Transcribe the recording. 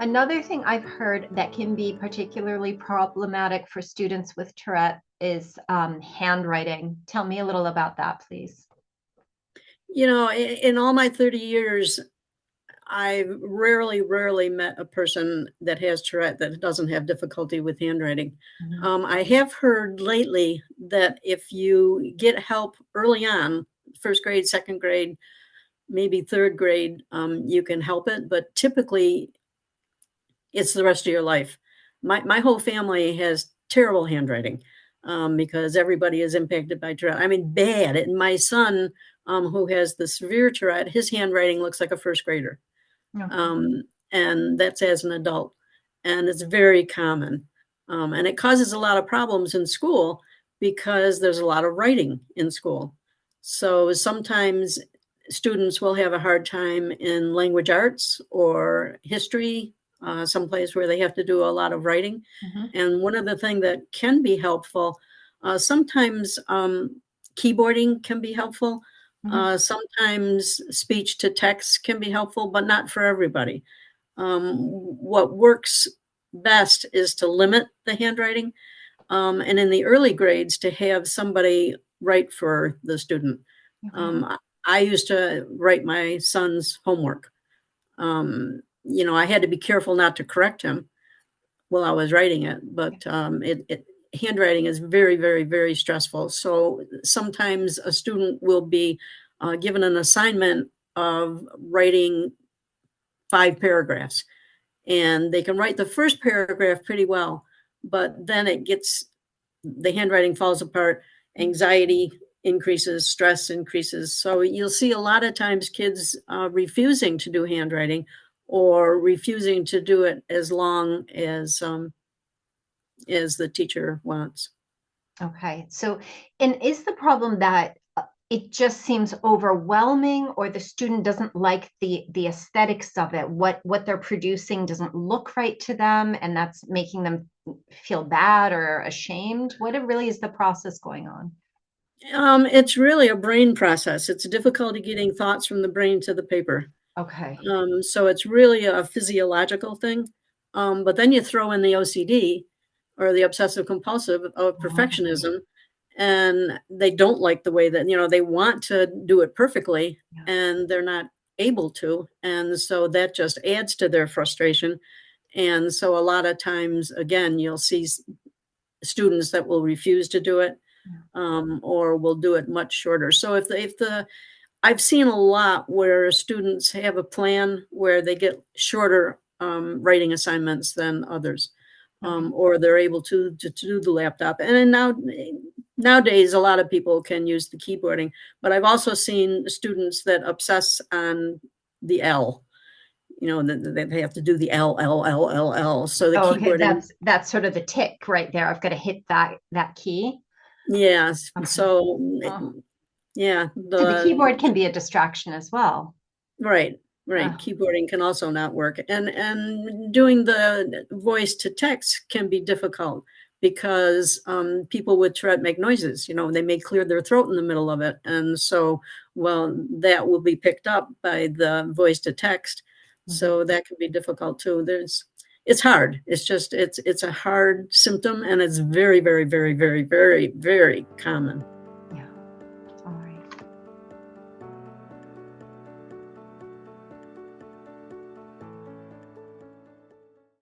Another thing I've heard that can be particularly problematic for students with Tourette is handwriting. Tell me a little about that, please. In all my 30 years, I've rarely met a person that has Tourette that doesn't have difficulty with handwriting. Mhm. I have heard lately that if you get help early on, first grade, second grade, maybe third grade, you can help it. But typically, it's the rest of your life. My whole family has terrible handwriting because everybody is impacted by Tourette. I mean, bad. And my son, who has the severe Tourette, his handwriting looks like a first grader. Okay. um, and that's as an adult, and it's very common, and it causes a lot of problems in school because there's a lot of writing in school. So sometimes students will have a hard time in language arts or history, someplace where they have to do a lot of writing. Mhm. And one of the things that can be helpful, sometimes keyboarding can be helpful. Mhm. Sometimes speech to text can be helpful, but not for everybody. What works best is to limit the handwriting, and in the early grades to have somebody write for the student. Okay. I used to write my son's homework. I had to be careful not to correct him while I was writing it, but handwriting is very, very, very stressful. So sometimes a student will be given an assignment of writing 5 paragraphs, and they can write the first paragraph pretty well, but then the handwriting falls apart, anxiety increases, stress increases. So you'll see a lot of times kids refusing to do handwriting or refusing to do it as long as the teacher wants. Okay. So, and is the problem that it just seems overwhelming, or the student doesn't like the aesthetics of it? What they're producing doesn't look right to them, and that's making them feel bad or ashamed? What it really is the process going on? It's really a brain process. It's difficulty getting thoughts from the brain to the paper. Okay. So it's really a physiological thing. But then you throw in the OCD or the obsessive compulsive of Oh, perfectionism, and they don't like the way that, they want to do it perfectly yeah. and they're not able to. And so that just adds to their frustration. And so a lot of times, again, you'll see students that will refuse to do it, Yeah. or will do it much shorter. So if the I've seen a lot where students have a plan where they get shorter writing assignments than others, Okay. or they're able to do the laptop. And then nowadays, a lot of people can use the keyboarding, but I've also seen students that obsess on the L. That they have to do the L, L, L, L, L. So the Oh, okay. keyboarding, That's sort of the tick right there. I've got to hit that key. yes. Okay. So Oh. yeah, So the the keyboard can be a distraction as well. right, right. Oh, Keyboarding can also not work. And doing the voice to text can be difficult because people with Tourette make noises. They may clear their throat in the middle of it. And so, well, that will be picked up by the voice to text. mhm. So that can be difficult too. It's hard. It's a hard symptom, and it's very, very, very, very, very, very common.